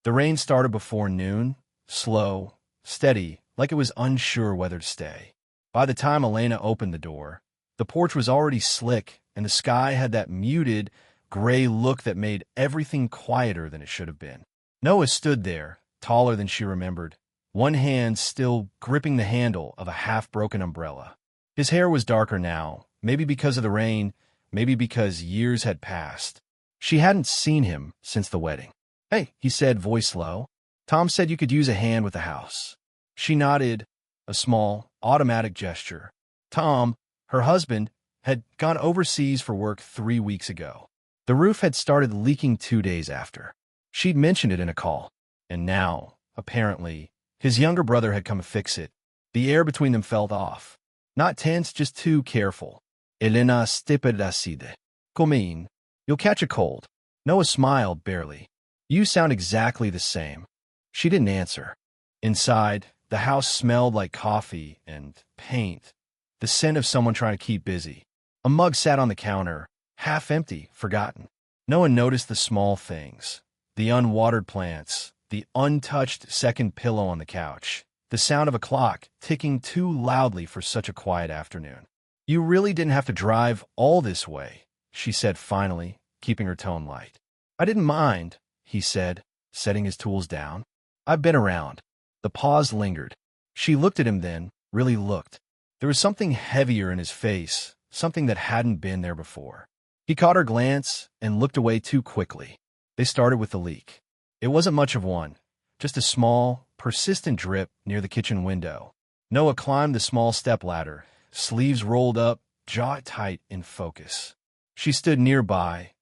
The rain started before noon, slow, steady, like it was unsure whether to stay. By the time Elena opened the door, the porch was already slick, and the sky had that muted, gray look that made everything quieter than it should have been. Noah stood there, taller than she remembered, one hand still gripping the handle of a half-broken umbrella. His hair was darker now, maybe because of the rain, maybe because years had passed. She hadn't seen him since the wedding. "Hey," he said, voice low. "Tom said you could use a hand with the house." She nodded, a small, automatic gesture. Tom, her husband, had gone overseas for work 3 weeks ago. The roof had started leaking 2 days after. She'd mentioned it in a call. And now, apparently, his younger brother had come to fix it. The air between them felt off. Not tense, just too careful. "Elena stipidacide. Comín. You'll catch a cold." Noah smiled, barely. "You sound exactly the same." She didn't answer. Inside, the house smelled like coffee and paint, the scent of someone trying to keep busy. A mug sat on the counter, half empty, forgotten. Noah noticed the small things. The unwatered plants, the untouched second pillow on the couch, the sound of a clock ticking too loudly for such a quiet afternoon. "You really didn't have to drive all this way," she said finally, keeping her tone light. "I didn't mind," he said, setting his tools down. "I've been around." The pause lingered. She looked at him then, really looked. There was something heavier in his face, something that hadn't been there before. He caught her glance and looked away too quickly. They started with the leak. It wasn't much of one, just a small, persistent drip near the kitchen window. Noah climbed the small stepladder, sleeves rolled up, jaw tight in focus. She stood nearby,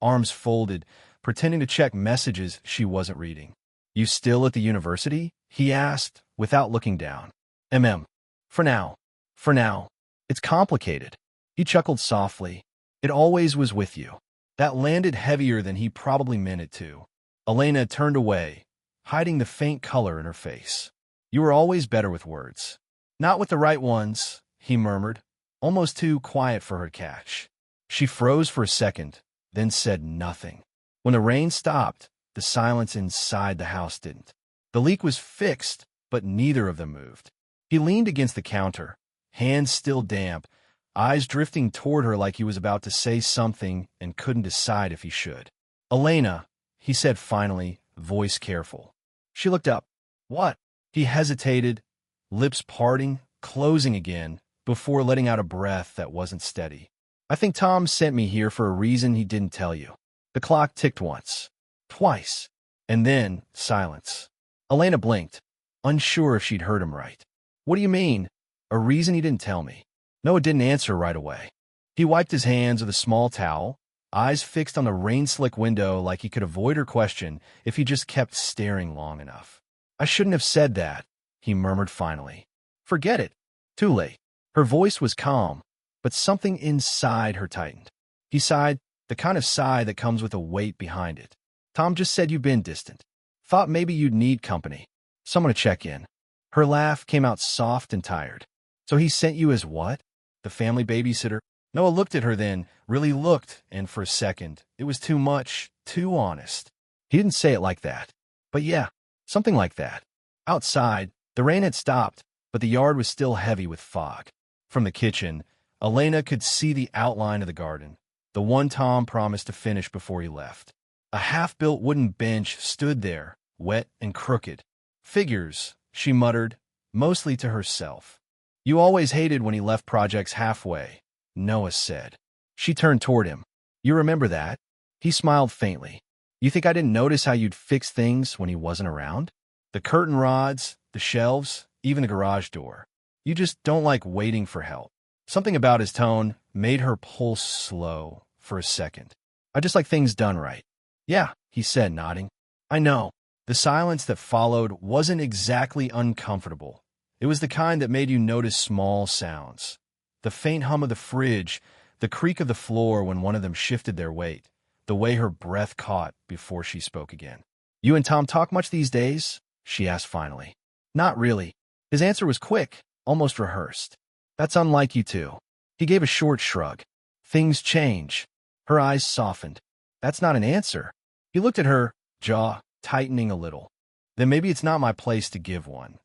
arms folded, pretending to check messages she wasn't reading. "You still at the university?" he asked, without looking down. For now. For now. It's complicated." He chuckled softly. "It always was with you." That landed heavier than he probably meant it to. Elena turned away, hiding the faint color in her face. "You were always better with words." "Not with the right ones," he murmured, almost too quiet for her to catch. She froze for a second, then said nothing. When the rain stopped, the silence inside the house didn't. The leak was fixed, but neither of them moved. He leaned against the counter, hands still damp, eyes drifting toward her like he was about to say something and couldn't decide if he should. "Elena," he said finally, voice careful. She looked up. "What?" He hesitated, lips parting, closing again, before letting out a breath that wasn't steady. "I think Tom sent me here for a reason he didn't tell you." The clock ticked once, twice, and then silence. Elena blinked, unsure if she'd heard him right. "What do you mean? A reason he didn't tell me?" Noah didn't answer right away. He wiped his hands with a small towel, eyes fixed on the rain-slick window like he could avoid her question if he just kept staring long enough. "I shouldn't have said that," he murmured finally. "Forget it. Too late." Her voice was calm, but something inside her tightened. He sighed, the kind of sigh that comes with a weight behind it. "Tom just said you've been distant. Thought maybe you'd need company. Someone to check in." Her laugh came out soft and tired. "So he sent you as what? The family babysitter?" Noah looked at her then, really looked, and for a second, it was too much, too honest. He didn't say it like that. But yeah, something like that. Outside, the rain had stopped, but the yard was still heavy with fog. From the kitchen, Elena could see the outline of the garden, the one Tom promised to finish before he left. A half-built wooden bench stood there, wet and crooked. "Figures," she muttered, mostly to herself. "You always hated when he left projects halfway," Noah said. She turned toward him. "You remember that?" He smiled faintly. "You think I didn't notice how you'd fix things when he wasn't around? The curtain rods, the shelves, even the garage door. You just don't like waiting for help." Something about his tone made her pulse slow for a second. "I just like things done right." "Yeah," he said, nodding. "I know." The silence that followed wasn't exactly uncomfortable. It was the kind that made you notice small sounds. The faint hum of the fridge, the creak of the floor when one of them shifted their weight, the way her breath caught before she spoke again. "You and Tom talk much these days?" she asked finally. "Not really." His answer was quick, almost rehearsed. "That's unlike you two." He gave a short shrug. "Things change." Her eyes softened. "That's not an answer." He looked at her, jaw tightening a little. Then maybe it's not my place to give one.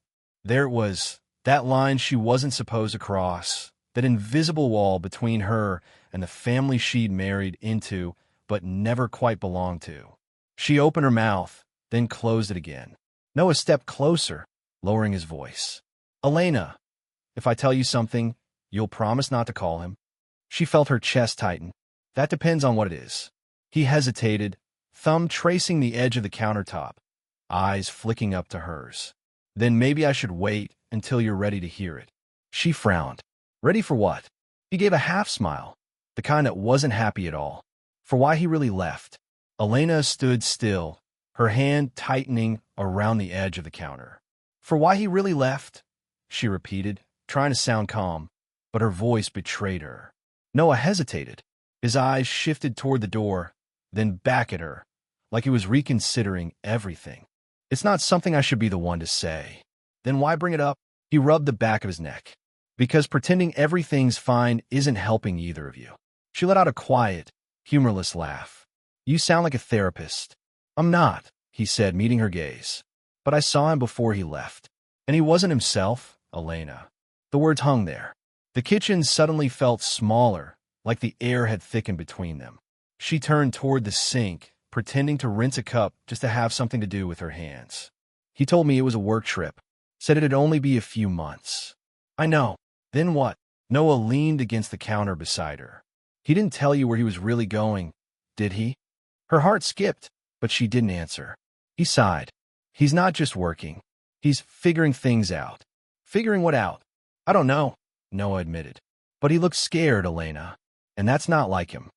There it was, that line she wasn't supposed to cross, that invisible wall between her and the family she'd married into but never quite belonged to. She opened her mouth, then closed it again. Noah stepped closer, lowering his voice. Elena, if I tell you something, you'll promise not to call him? She felt her chest tighten. That depends on what it is. He hesitated, thumb tracing the edge of the countertop, eyes flicking up to hers. Then maybe I should wait until you're ready to hear it. She frowned. Ready for what? He gave a half smile, the kind that wasn't happy at all. For why he really left. Elena stood still, her hand tightening around the edge of the counter. For why he really left? She repeated, trying to sound calm, but her voice betrayed her. Noah hesitated. His eyes shifted toward the door, then back at her, like he was reconsidering everything. It's not something I should be the one to say. Then why bring it up? He rubbed the back of his neck. Because pretending everything's fine isn't helping either of you. She let out a quiet, humorless laugh. You sound like a therapist. I'm not, he said, meeting her gaze. But I saw him before he left. And he wasn't himself, Elena. The words hung there. The kitchen suddenly felt smaller, like the air had thickened between them. She turned toward the sink, pretending to rinse a cup just to have something to do with her hands. He told me it was a work trip. Said it'd only be a few months. I know. Then what? Noah leaned against the counter beside her. He didn't tell you where he was really going, did he? Her heart skipped, but she didn't answer. He sighed. He's not just working. He's figuring things out. Figuring what out? I don't know, Noah admitted. But he looked scared, Elena. And that's not like him.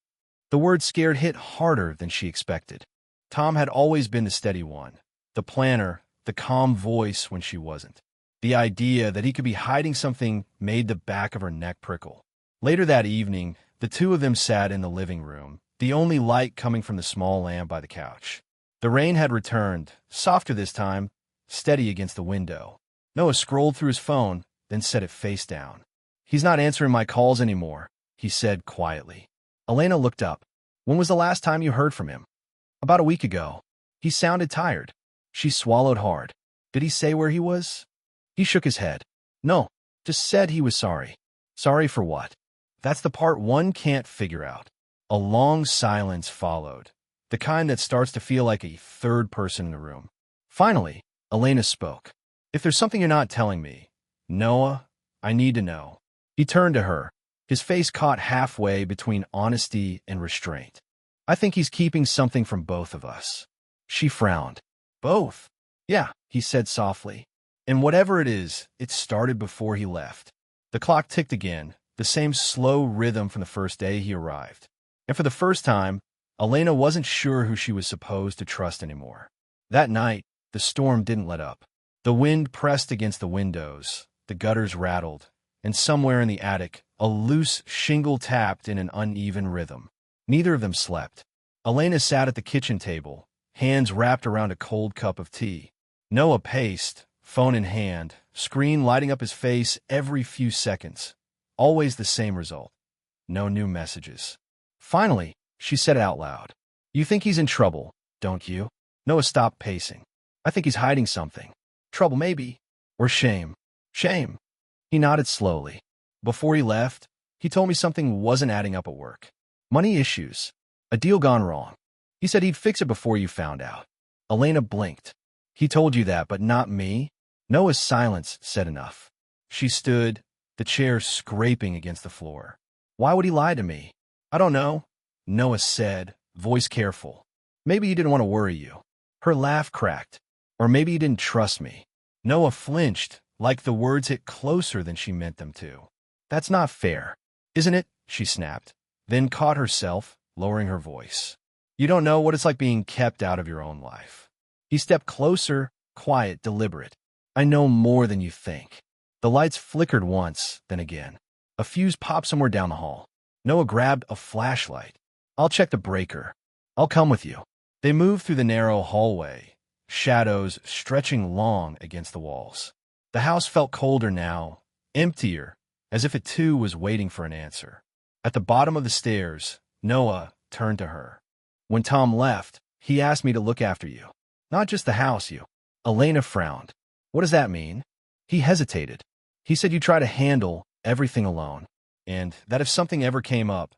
The word scared hit harder than she expected. Tom had always been the steady one, the planner, the calm voice when she wasn't. The idea that he could be hiding something made the back of her neck prickle. Later that evening, the two of them sat in the living room, the only light coming from the small lamp by the couch. The rain had returned, softer this time, steady against the window. Noah scrolled through his phone, then set it face down. He's not answering my calls anymore, he said quietly. Elena looked up. When was the last time you heard from him? About a week ago. He sounded tired. She swallowed hard. Did he say where he was? He shook his head. No, just said he was sorry. Sorry for what? That's the part one can't figure out. A long silence followed, the kind that starts to feel like a third person in the room. Finally, Elena spoke. If there's something you're not telling me, Noah, I need to know. He turned to her, his face caught halfway between honesty and restraint. I think he's keeping something from both of us. She frowned. Both? Yeah, he said softly. And whatever it is, it started before he left. The clock ticked again, the same slow rhythm from the first day he arrived. And for the first time, Elena wasn't sure who she was supposed to trust anymore. That night, the storm didn't let up. The wind pressed against the windows, the gutters rattled, and somewhere in the attic, a loose shingle tapped in an uneven rhythm. Neither of them slept. Elena sat at the kitchen table, hands wrapped around a cold cup of tea. Noah paced, phone in hand, screen lighting up his face every few seconds. Always the same result. No new messages. Finally, she said it out loud. You think he's in trouble, don't you? Noah stopped pacing. I think he's hiding something. Trouble maybe. Or shame. Shame. He nodded slowly. Before he left, he told me something wasn't adding up at work. Money issues. A deal gone wrong. He said he'd fix it before you found out. Elena blinked. He told you that, but not me? Noah's silence said enough. She stood, the chair scraping against the floor. Why would he lie to me? I don't know, Noah said, voice careful. Maybe he didn't want to worry you. Her laugh cracked. Or maybe he didn't trust me. Noah flinched, like the words hit closer than she meant them to. That's not fair, isn't it? She snapped, then caught herself, lowering her voice. You don't know what it's like being kept out of your own life. He stepped closer, quiet, deliberate. I know more than you think. The lights flickered once, then again. A fuse popped somewhere down the hall. Noah grabbed a flashlight. I'll check the breaker. I'll come with you. They moved through the narrow hallway, shadows stretching long against the walls. The house felt colder now, emptier, as if it too was waiting for an answer. At the bottom of the stairs, Noah turned to her. When Tom left, he asked me to look after you. Not just the house, you. Elena frowned. What does that mean? He hesitated. He said you try to handle everything alone, and that if something ever came up,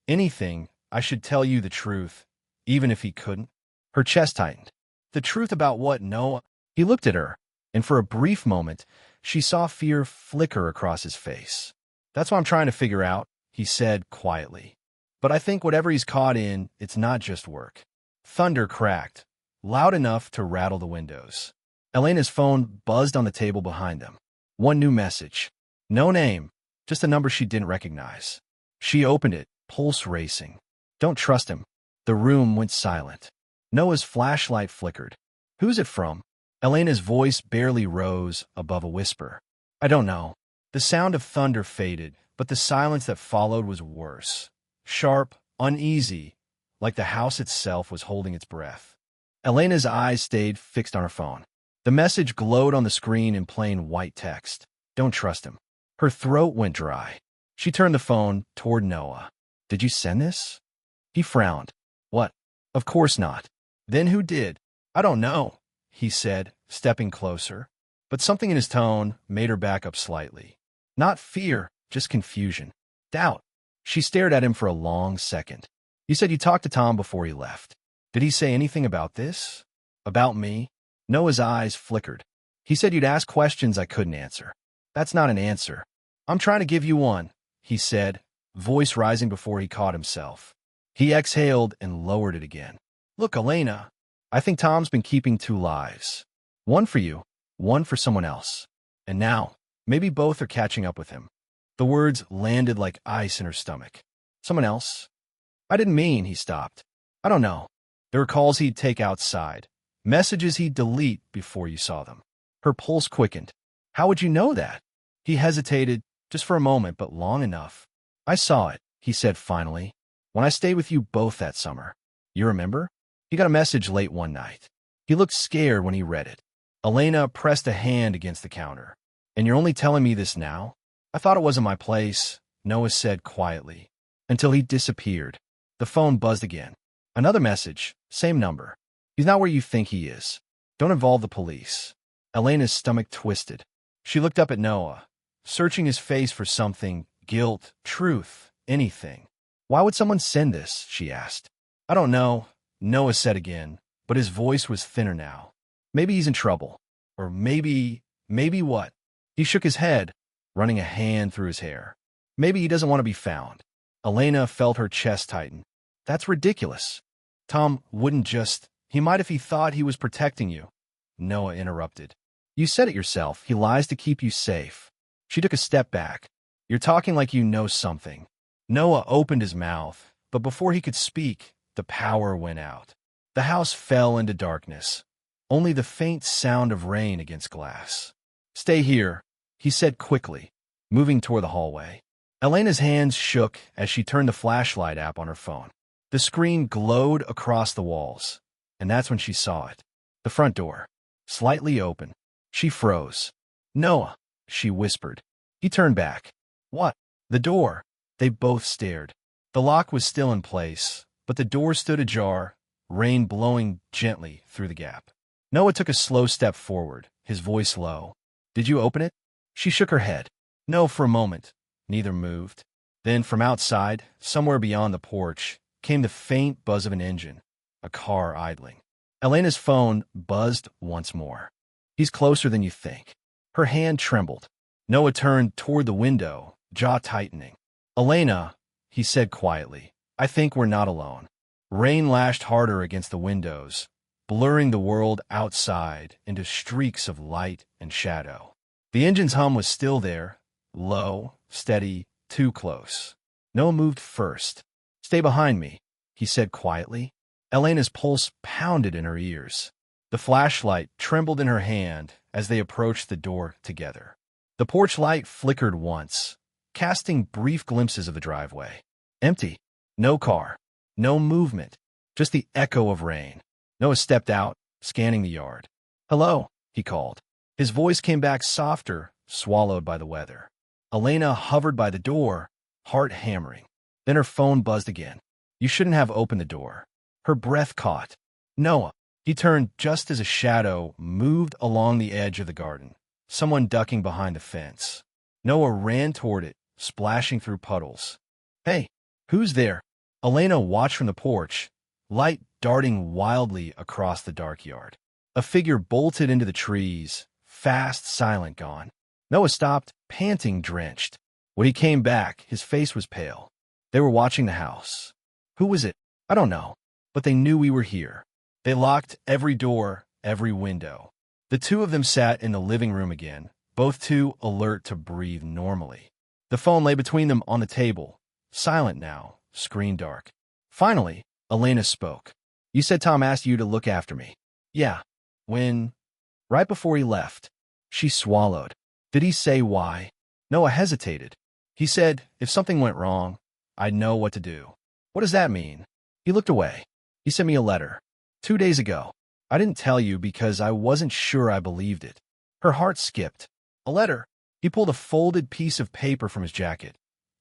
anything, I should tell you the truth, even if he couldn't. Her chest tightened. The truth about what, Noah? He looked at her, and for a brief moment, she saw fear flicker across his face. That's what I'm trying to figure out, he said quietly. But I think whatever he's caught in, it's not just work. Thunder cracked, loud enough to rattle the windows. Elena's phone buzzed on the table behind them. One new message. No name, just a number she didn't recognize. She opened it, pulse racing. Don't trust him. The room went silent. Noah's flashlight flickered. Who's it from? Elena's voice barely rose above a whisper. I don't know. The sound of thunder faded, but the silence that followed was worse. Sharp, uneasy, like the house itself was holding its breath. Elena's eyes stayed fixed on her phone. The message glowed on the screen in plain white text. Don't trust him. Her throat went dry. She turned the phone toward Noah. Did you send this? He frowned. What? Of course not. Then who did? I don't know, he said, stepping closer. But something in his tone made her back up slightly. Not fear, just confusion. Doubt. She stared at him for a long second. You said you talked to Tom before he left. Did he say anything about this? About me? Noah's eyes flickered. He said you'd ask questions I couldn't answer. That's not an answer. I'm trying to give you one, he said, voice rising before he caught himself. He exhaled and lowered it again. Look, Elena, I think Tom's been keeping two lives. One for you, one for someone else. And now, maybe both are catching up with him. The words landed like ice in her stomach. Someone else? I didn't mean, he stopped. I don't know. There were calls he'd take outside, messages he'd delete before you saw them. Her pulse quickened. How would you know that? He hesitated, just for a moment, but long enough. I saw it, he said finally, when I stayed with you both that summer. You remember? He got a message late one night. He looked scared when he read it. Elena pressed a hand against the counter. And you're only telling me this now? I thought it wasn't my place, Noah said quietly, until he disappeared. The phone buzzed again. Another message, same number. He's not where you think he is. Don't involve the police. Elena's stomach twisted. She looked up at Noah, searching his face for something, guilt, truth, anything. Why would someone send this? She asked. I don't know, Noah said again, but his voice was thinner now. Maybe he's in trouble. Or maybe what? He shook his head, running a hand through his hair. Maybe he doesn't want to be found. Elena felt her chest tighten. That's ridiculous. Tom wouldn't just... He might if he thought he was protecting you. Noah interrupted. You said it yourself. He lies to keep you safe. She took a step back. You're talking like you know something. Noah opened his mouth, but before he could speak, the power went out. The house fell into darkness. Only the faint sound of rain against glass. Stay here, he said quickly, moving toward the hallway. Elena's hands shook as she turned the flashlight app on her phone. The screen glowed across the walls, and that's when she saw it. The front door, slightly open. She froze. Noah, she whispered. He turned back. What? The door. They both stared. The lock was still in place, but the door stood ajar, rain blowing gently through the gap. Noah took a slow step forward, his voice low. Did you open it? She shook her head. No, for a moment. Neither moved. Then from outside, somewhere beyond the porch, came the faint buzz of an engine, a car idling. Elena's phone buzzed once more. He's closer than you think. Her hand trembled. Noah turned toward the window, jaw tightening. Elena, he said quietly, I think we're not alone. Rain lashed harder against the windows, blurring the world outside into streaks of light and shadow. The engine's hum was still there, low, steady, too close. Noah moved first. Stay behind me, he said quietly. Elena's pulse pounded in her ears. The flashlight trembled in her hand as they approached the door together. The porch light flickered once, casting brief glimpses of the driveway. Empty. No car. No movement. Just the echo of rain. Noah stepped out, scanning the yard. Hello, he called. His voice came back softer, swallowed by the weather. Elena hovered by the door, heart hammering. Then her phone buzzed again. You shouldn't have opened the door. Her breath caught. Noah, He turned just as a shadow moved along the edge of the garden, someone ducking behind the fence. Noah ran toward it, splashing through puddles. "Hey, who's there?" Elena watched from the porch, light darting wildly across the dark yard. A figure bolted into the trees, fast, silent, gone. Noah stopped, panting, drenched. When he came back, his face was pale. They were watching the house. "Who was it?" "I don't know, but they knew we were here. They locked every door, every window." The two of them sat in the living room again, both too alert to breathe normally. The phone lay between them on the table, silent now, screen dark. Finally, Elena spoke. "You said Tom asked you to look after me." "Yeah." "When?" "Right before he left." She swallowed. "Did he say why?" Noah hesitated. "He said if something went wrong, I'd know what to do." "What does that mean?" He looked away. "He sent me a letter 2 days ago. I didn't tell you because I wasn't sure I believed it." Her heart skipped. "A letter?" He pulled a folded piece of paper from his jacket,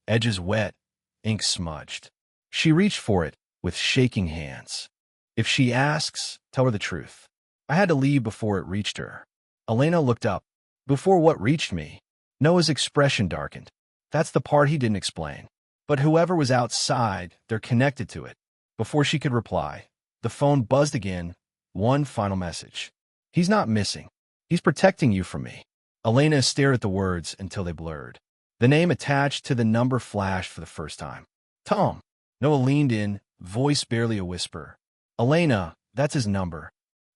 edges wet, ink smudged. She reached for it with shaking hands. "If she asks, tell her the truth. I had to leave before it reached her." Elena looked up. "Before what reached me?" Noah's expression darkened. That's the part he didn't explain. But whoever was outside, they're connected to it. Before she could reply, the phone buzzed again. One final message. "He's not missing. He's protecting you from me." Elena stared at the words until they blurred. The name attached to the number flashed for the first time. "Tom." Noah leaned in, voice barely a whisper. "Elena, that's his number."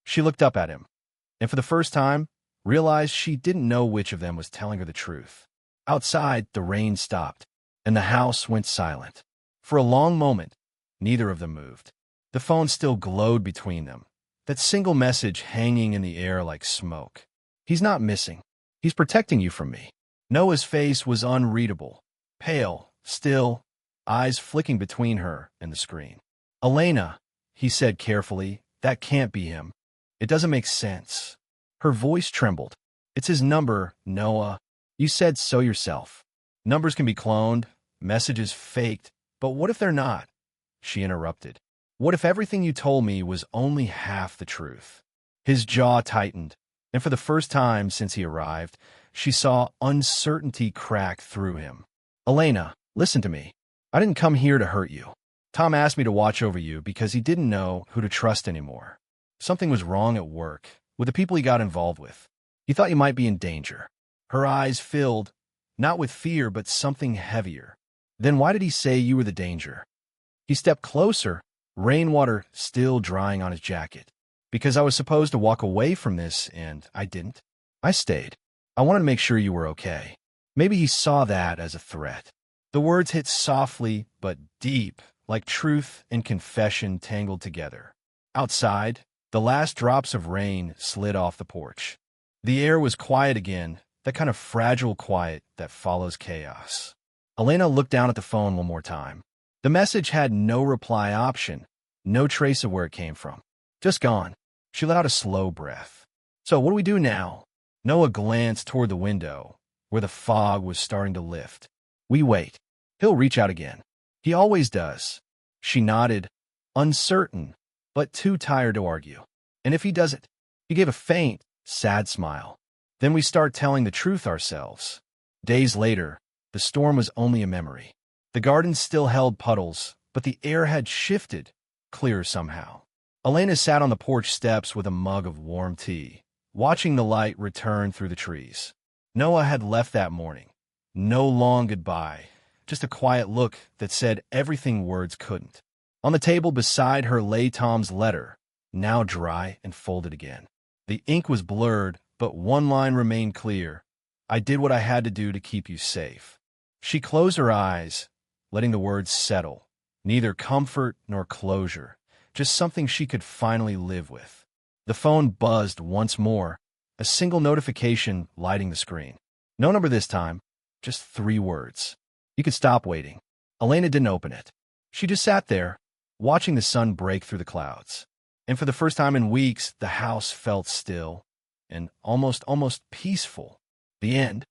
She looked up at him, and for the first time, realized she didn't know which of them was telling her the truth. Outside, the rain stopped, and the house went silent. For a long moment, neither of them moved. The phone still glowed between them, that single message hanging in the air like smoke. "He's not missing. He's protecting you from me." Noah's face was unreadable, pale, still, eyes flicking between her and the screen. "Elena," he said carefully, "that can't be him. It doesn't make sense." Her voice trembled. "It's his number, Noah. You said so yourself. Numbers can be cloned, messages faked, but what if they're not?" She interrupted. "What if everything you told me was only half the truth?" His jaw tightened, and for the first time since he arrived, she saw uncertainty crack through him. "Elena, listen to me. I didn't come here to hurt you. Tom asked me to watch over you because he didn't know who to trust anymore. Something was wrong at work, with the people he got involved with. He thought you might be in danger." Her eyes filled, not with fear, but something heavier. "Then why did he say you were the danger?" He stepped closer, rainwater still drying on his jacket. "Because I was supposed to walk away from this, and I didn't. I stayed. I wanted to make sure you were okay." Maybe he saw that as a threat. The words hit softly but deep, like truth and confession tangled together. Outside, the last drops of rain slid off the porch. The air was quiet again, that kind of fragile quiet that follows chaos. Elena looked down at the phone one more time. The message had no reply option, no trace of where it came from. Just gone. She let out a slow breath. "So what do we do now?" Noah glanced toward the window, where the fog was starting to lift. "We wait. He'll reach out again. He always does." She nodded, uncertain, but too tired to argue. "And if he does it?" He gave a faint, sad smile. "Then we start telling the truth ourselves." Days later, the storm was only a memory. The garden still held puddles, but the air had shifted, clearer somehow. Elena sat on the porch steps with a mug of warm tea, watching the light return through the trees. Noah had left that morning. No long goodbye, just a quiet look that said everything words couldn't. On the table beside her lay Tom's letter, now dry and folded again. The ink was blurred, but one line remained clear. "I did what I had to do to keep you safe." She closed her eyes, letting the words settle. Neither comfort nor closure, just something she could finally live with. The phone buzzed once more, a single notification lighting the screen. No number this time, just 3 words. You could stop waiting. Elena didn't open it. She just sat there, watching the sun break through the clouds. And for the first time in weeks, the house felt still and almost peaceful. The end.